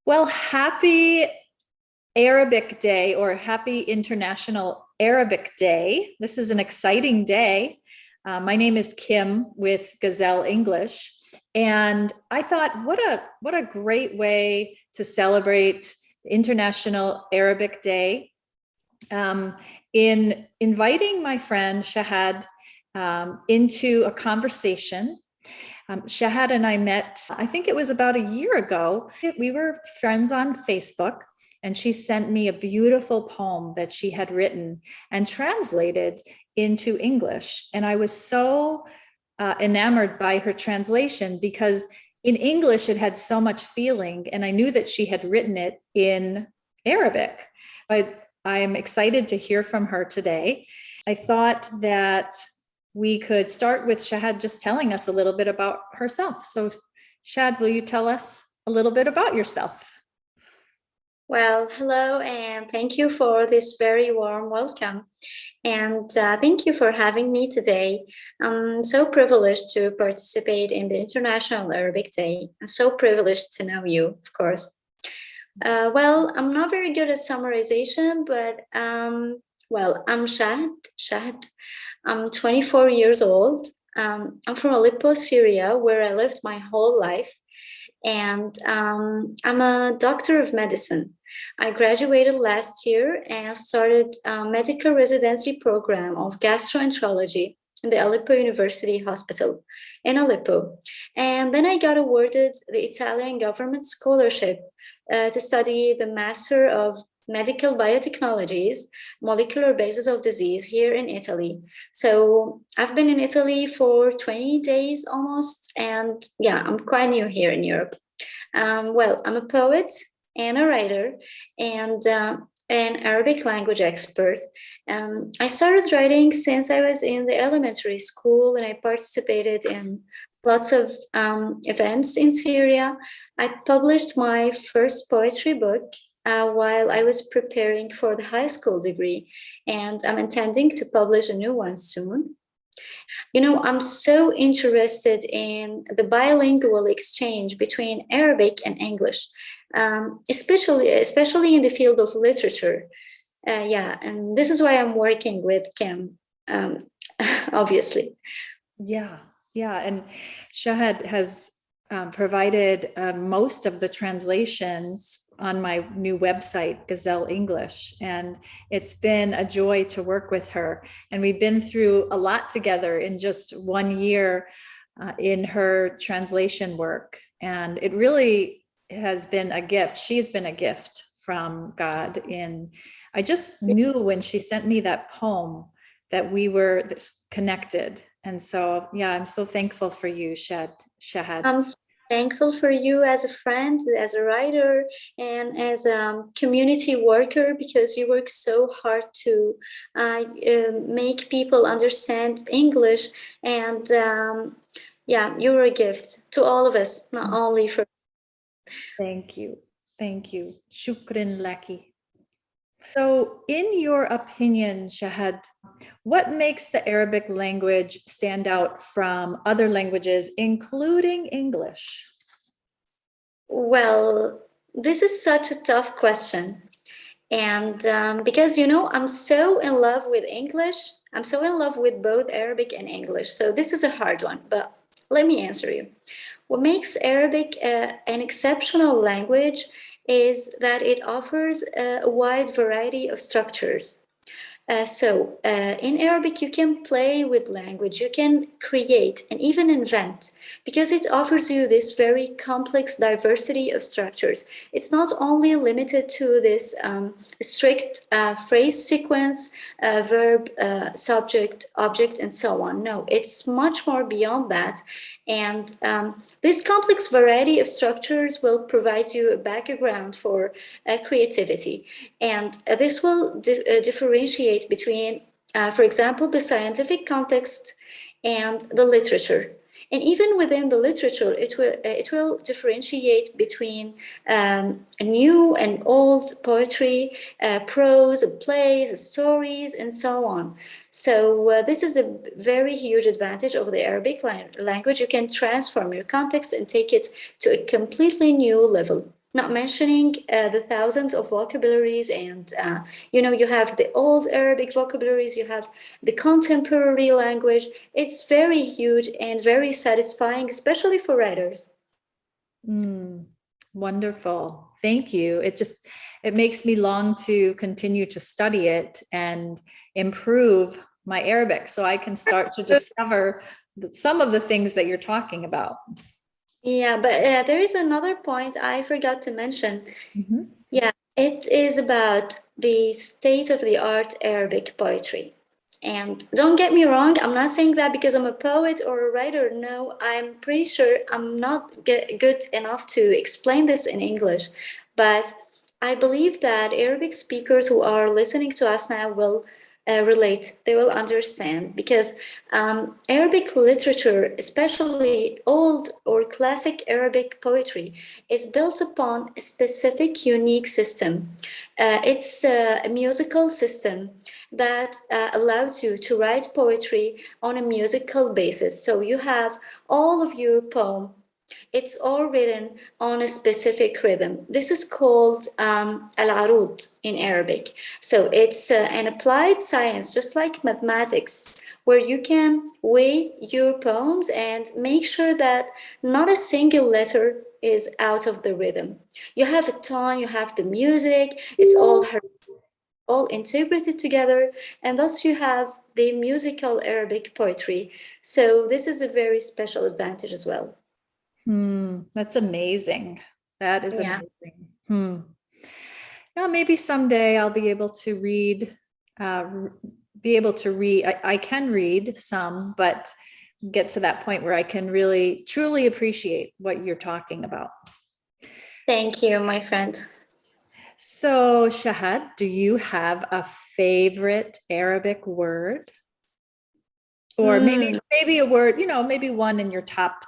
Well, happy Arabic Day, or happy International Arabic Day. This is an exciting day. My name is Kim with Gazelle English, and I thought, what a great way to celebrate International Arabic Day in inviting my friend Shahd into a conversation. Shahd and I met, I think it was about a year ago. We were friends on Facebook, and she sent me a beautiful poem that she had written and translated into English. And I was so enamored by her translation because in English it had so much feeling, and I knew that she had written it in Arabic. But I am excited to hear from her today. I thought that we could start with Shahd just telling us a little bit about herself. So Shahd, will you tell us a little bit about yourself? Well, hello, and thank you for this very warm welcome. And thank you for having me today. I'm so privileged to participate in the International Arabic Day. I'm so privileged to know you, of course. Well, I'm not very good at summarization, but well, I'm Shahd. I'm 24 years old. I'm from Aleppo, Syria, where I lived my whole life. And I'm a doctor of medicine. I graduated last year and started a medical residency program of gastroenterology in the Aleppo University Hospital in Aleppo. And then I got awarded the Italian government scholarship to study the Master of Medical Biotechnologies, Molecular Basis of Disease here in Italy. So I've been in Italy for 20 days almost, and yeah, I'm quite new here in Europe. Well, I'm a poet and a writer and an Arabic language expert. I started writing since I was in the elementary school, and I participated in lots of events in Syria. I published my first poetry book while I was preparing for the high school degree, and I'm intending to publish a new one soon. You know, I'm so interested in the bilingual exchange between Arabic and English, especially in the field of literature. Yeah, and this is why I'm working with Kim, obviously. Yeah, and Shahd has provided most of the translations on my new website, Gazelle English, and it's been a joy to work with her. And we've been through a lot together in just 1 year in her translation work. And it really has been a gift. She's been a gift from God. I just knew when she sent me that poem that we were connected. And so, yeah, I'm so thankful for you, Shahd. I'm thankful for you as a friend, as a writer, and as a community worker, because you work so hard to make people understand English. And yeah, you're a gift to all of us, not only for. Thank you. Shukran laki. So, in your opinion, Shahd, what makes the Arabic language stand out from other languages, including English? Well, this is such a tough question. And because, you know, I'm so in love with English. I'm so in love with both Arabic and English. So this is a hard one, but let me answer you. What makes Arabic an exceptional language is that it offers a wide variety of structures. So in Arabic, you can play with language, you can create and even invent, because it offers you this very complex diversity of structures. It's not only limited to this strict phrase sequence, verb, subject, object, and so on. No, it's much more beyond that. And this complex variety of structures will provide you a background for creativity. And this will differentiate between, for example, the scientific context and the literature. And even within the literature, it will differentiate between new and old poetry, prose, plays, stories, and so on. So this is a very huge advantage of the Arabic language. You can transform your context and take it to a completely new level. not mentioning the thousands of vocabularies and, you have the old Arabic vocabularies, you have the contemporary language. It's very huge and very satisfying, especially for writers. Wonderful. Thank you. It makes me long to continue to study it and improve my Arabic so I can start to discover some of the things that you're talking about. Yeah, but there is another point I forgot to mention. Mm-hmm. Yeah, it is about the state-of-the-art Arabic poetry. And don't get me wrong, I'm not saying that because I'm a poet or a writer. No, I'm pretty sure I'm not good enough to explain this in English. But I believe that Arabic speakers who are listening to us now will relate, they will understand, because Arabic literature, especially old or classic Arabic poetry, is built upon a specific, unique system. It's a musical system that allows you to write poetry on a musical basis. So you have all of your poem, it's all written on a specific rhythm. This is called al-arud in Arabic. So it's an applied science, just like mathematics, where you can weigh your poems and make sure that not a single letter is out of the rhythm. You have a tone, you have the music, it's all integrated together, and thus you have the musical Arabic poetry. So this is a very special advantage as well. That's amazing. That is Yeah. amazing. Now, maybe someday I'll be able to read, I can read some, but get to that point where I can really, truly appreciate what you're talking about. Thank you, my friend. So, Shahd, do you have a favorite Arabic word? Or maybe a word, maybe one in your top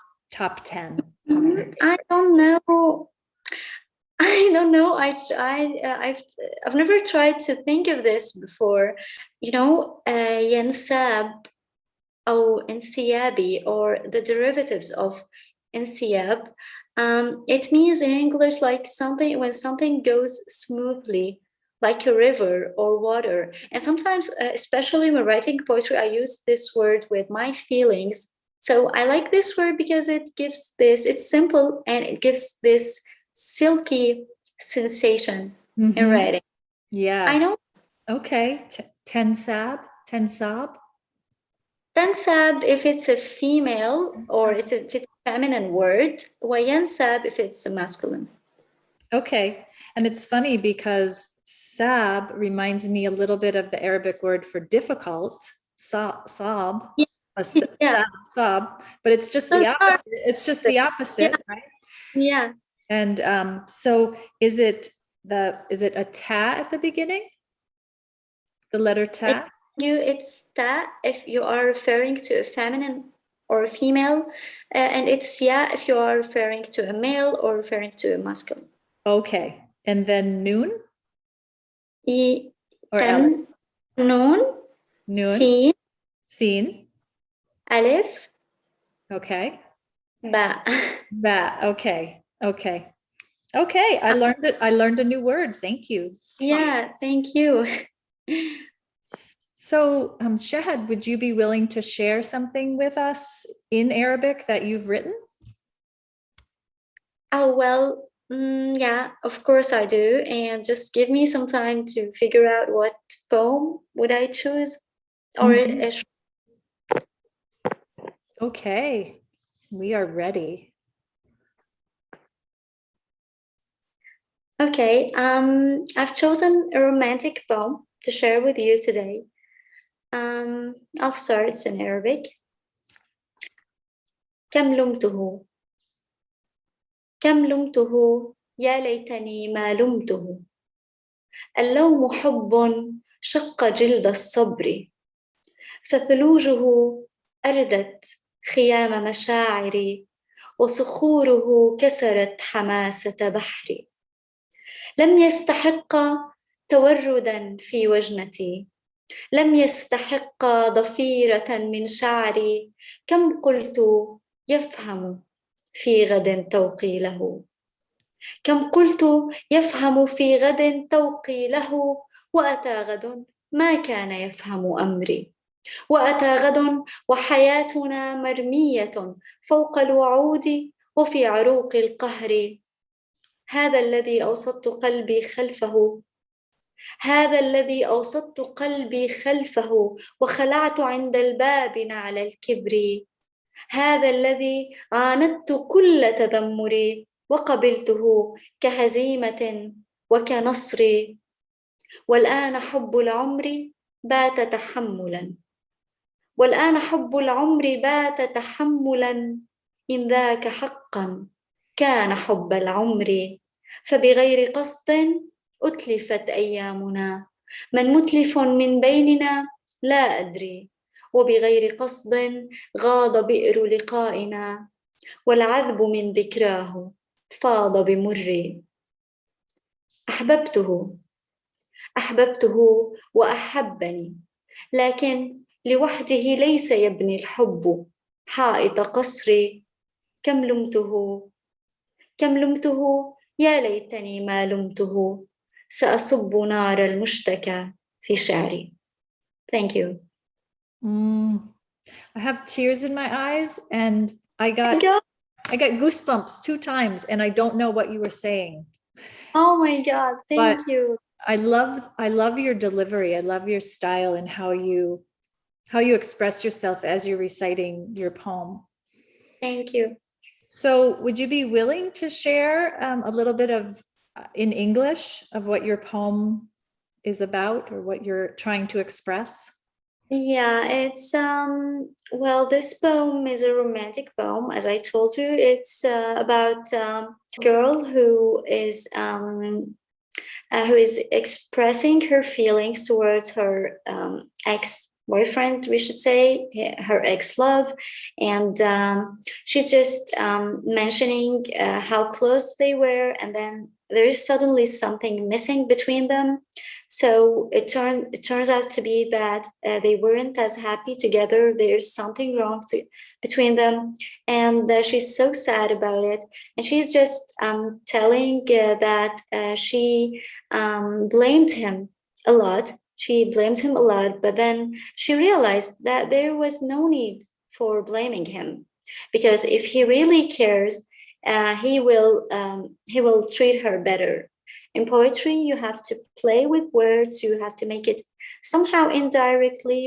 10. I don't know. I've never tried to think of this before. ينساب أو انسيابي, or the derivatives of انسياب. It means in English like something when something goes smoothly, like a river or water. And sometimes, especially when writing poetry, I use this word with my feelings. So I like this word because it's simple and it gives this silky sensation in writing. Yeah. I know. Okay. Tensab. Tansab if it's a female, or if it's a feminine word. Wayansab if it's a masculine. Okay. And it's funny because sab reminds me a little bit of the Arabic word for difficult, sab. Yeah. Sab, but it's just the opposite. It's just the opposite, right? Yeah. And so is it a ta at the beginning? The letter ta? It's ta if you are referring to a feminine or a female, and it's ya if you are referring to a male or referring to a masculine. Okay. And then noon? Or Noon. Noon. Seen. Alif. Okay. Ba. Okay. I learned it. I learned a new word. Thank you. Yeah, thank you. So, Shahd, would you be willing to share something with us in Arabic that you've written? Oh, well, yeah, of course I do. And just give me some time to figure out what poem would I choose. Or Okay, we are ready. Okay, I've chosen a romantic poem to share with you today. I'll start. It's in Arabic. كم لمته يا ليتني ما لمته. اللوم حب شق جلد الصبر، فثلوجه أردت خيام مشاعري، وصخوره كسرت حماسة بحري. لم يستحق توردا في وجنتي، لم يستحق ضفيرة من شعري. كم قلت يفهم في غد توقيله. كم قلت يفهم في غد توقي له، وأتى غد ما كان يفهم أمري. وأتى غد وحياتنا مرمية فوق الوعود وفي عروق القهر. هذا الذي أوسطت قلبي خلفه، هذا الذي أوسطت قلبي خلفه، وخلعت عند الباب نعل الكبر. هذا الذي عاندت كل تذمري، وقبلته كهزيمة وكنصر. والآن حب العمر بات تحملا، والآن حب العمر بات تحملا، إن ذاك حقا كان حب العمر. فبغير قصد أتلفت أيامنا، من متلف من بيننا لا أدري. وبغير قصد غاض بئر لقائنا، والعذب من ذكراه فاض بمري. أحببته، أحببته وأحبني، لكن لوحده ليس يبني الحب حائط قصري. كم لمته، كم لمته، يا ليتني ما لمته. سأصب نار المشتكى في شعري. Thank you. I have tears in my eyes, and I got goosebumps 2 times, and I don't know what you were saying. Oh my God, thank you. I love your delivery. I love your style and how you express yourself as you're reciting your poem. Thank you. So would you be willing to share a little bit of in English of what your poem is about, or what you're trying to express? Yeah, it's well, this poem is a romantic poem, as I told you. It's about a girl who is expressing her feelings towards her ex-boyfriend, we should say, her ex-love, and she's just mentioning how close they were, and then there is suddenly something missing between them. So it turns out to be that they weren't as happy together. There's something wrong between them, and she's so sad about it. And she's just telling that she blamed him a lot. She blamed him a lot, but then she realized that there was no need for blaming him, because if he really cares, he will treat her better. In poetry, you have to play with words. You have to make it somehow indirectly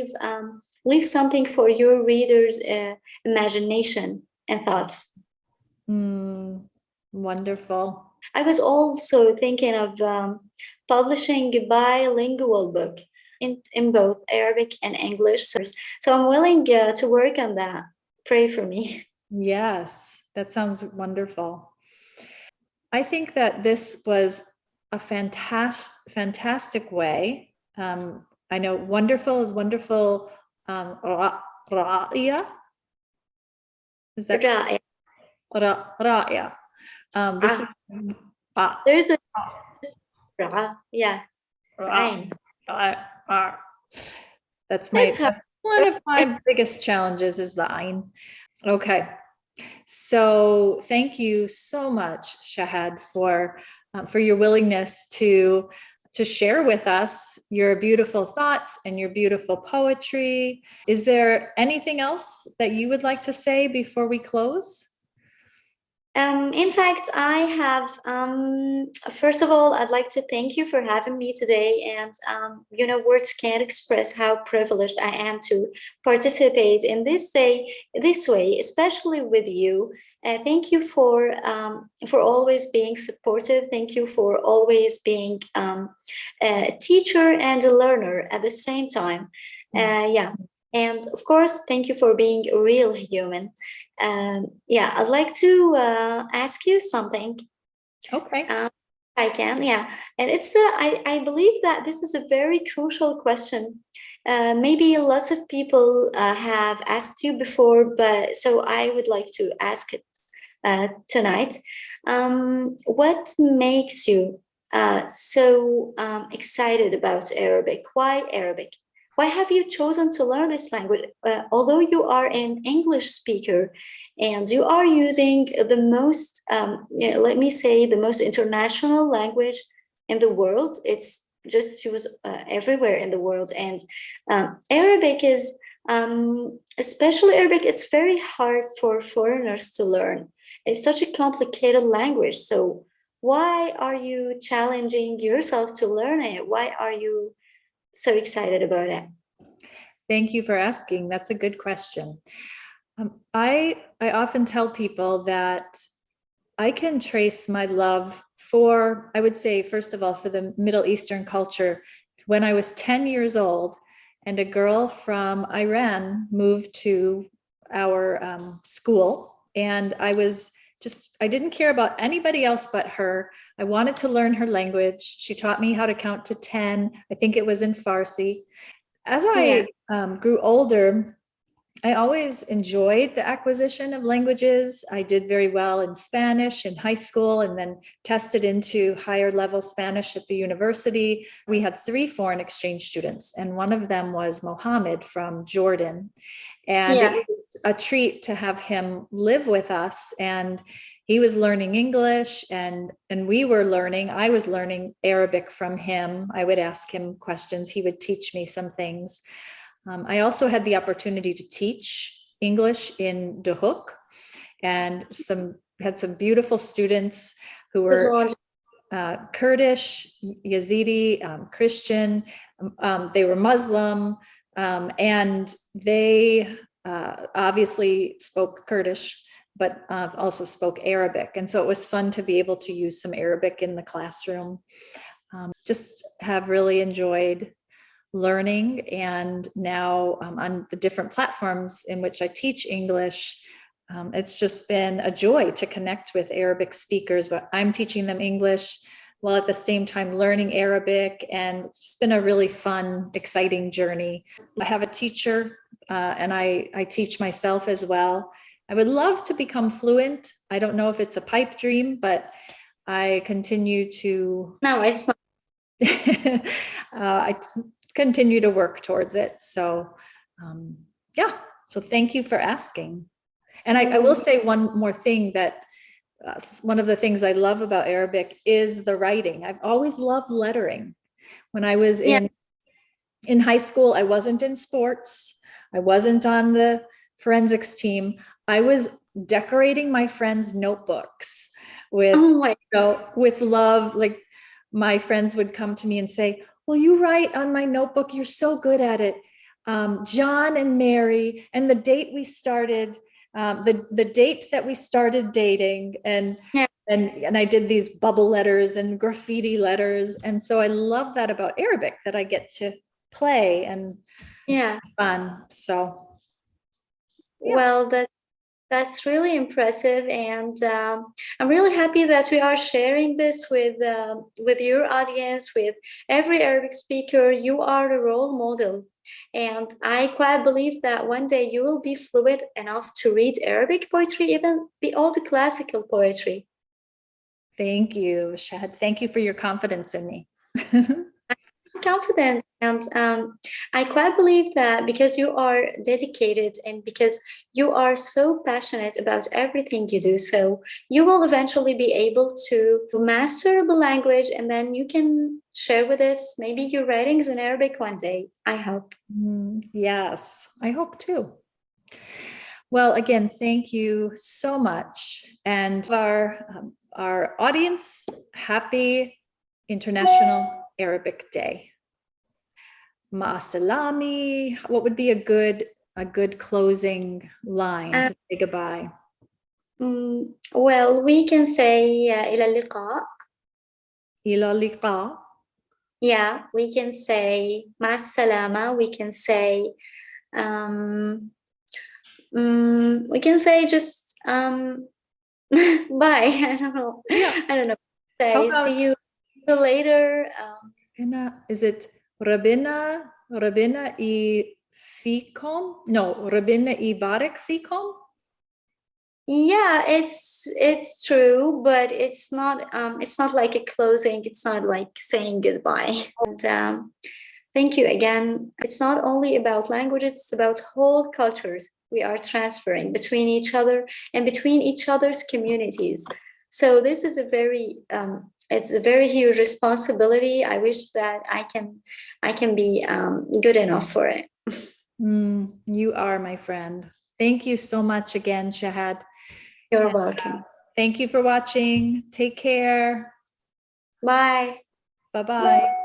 leave something for your readers' imagination and thoughts. Wonderful. I was also thinking of publishing a bilingual book in both Arabic and English. So I'm willing to work on that. Pray for me. Yes, that sounds wonderful. I think that this was a fantastic way. I know wonderful is wonderful. Ra'ia? Is that Ra'ia? There's a yeah. That's one of my biggest challenges is the Ain. Okay. So thank you so much, Shahd, for your willingness to share with us your beautiful thoughts and your beautiful poetry. Is there anything else that you would like to say before we close? In fact, I have, first of all, I'd like to thank you for having me today. And, words can't express how privileged I am to participate in this way, especially with you. Thank you for always being supportive. Thank you for always being a teacher and a learner at the same time. Yeah. And of course, thank you for being a real human. I'd like to ask you something. Okay. I can, yeah. And it's, I believe that this is a very crucial question. Maybe lots of people have asked you before, but so I would like to ask it tonight. What makes you so excited about Arabic? Why Arabic? why have you chosen to learn this language? Although you are an English speaker and you are using the most, let me say, the most international language in the world, it's just used everywhere in the world. And Arabic is, especially Arabic, it's very hard for foreigners to learn. It's such a complicated language. So why are you challenging yourself to learn it? Why are you so excited about it? Thank you for asking. That's a good question. I often tell people that I can trace my love for, I would say, first of all, for the Middle Eastern culture. When I was 10 years old and a girl from Iran moved to our school, and I didn't care about anybody else but her. I wanted to learn her language. She taught me how to count to 10. I think it was in Farsi. As I grew older, I always enjoyed the acquisition of languages. I did very well in Spanish in high school and then tested into higher level Spanish at the university. We had 3 foreign exchange students, and one of them was Mohammed from Jordan. And it was a treat to have him live with us. And he was learning English and I was learning Arabic from him. I would ask him questions. He would teach me some things. I also had the opportunity to teach English in Duhok, and had some beautiful students who were Kurdish, Yazidi, Christian. They were Muslim, and they obviously spoke Kurdish, but also spoke Arabic. And so it was fun to be able to use some Arabic in the classroom. Just have really enjoyed learning. And now on the different platforms in which I teach English, it's just been a joy to connect with Arabic speakers, but I'm teaching them English while at the same time learning Arabic. And it's just been a really fun, exciting journey. I have a teacher and I teach myself as well. I would love to become fluent. I don't know if it's a pipe dream, but I continue to... No, it's not. I continue to work towards it. So so thank you for asking. And I will say one more thing, that one of the things I love about Arabic is the writing. I've always loved lettering. When I was in high school, I wasn't in sports. I wasn't on the forensics team. I was decorating my friends' notebooks with, with love. Like, my friends would come to me and say, "Will you write on my notebook? You're so good at it. John and Mary, and the date we started, the date that we started dating." And I did these bubble letters and graffiti letters. And so I love that about Arabic, that I get to play and fun. So well, that's really impressive, and I'm really happy that we are sharing this with your audience, with every Arabic speaker. You are a role model, and I quite believe that one day you will be fluent enough to read Arabic poetry, even the old classical poetry. Thank you, Shahd. Thank you for your confidence in me. Confident, and I quite believe that because you are dedicated and because you are so passionate about everything you do, so you will eventually be able to master the language, and then you can share with us maybe your writings in Arabic one day. I hope. Yes, I hope too. Well, again, thank you so much, and our audience, happy International Arabic Day. Ma'asalami. What would be a good closing line to say goodbye? Well, we can say إلى اللقاء. إلى اللقاء. Yeah, we can say مع السلامة. We can say we can say just bye. I don't know. I don't know. Say see you later. Is it Rabina fikum? No, Rabina barik fikum. Yeah, it's true, but it's not like a closing. It's not like saying goodbye. And Thank you again. It's not only about languages, it's about whole cultures we are transferring between each other and between each other's communities. So this is it's a very huge responsibility. I wish that I can be good enough for it. You are, my friend. Thank you so much again, Shahd. You're welcome. Thank you for watching. Take care. Bye. Bye-bye.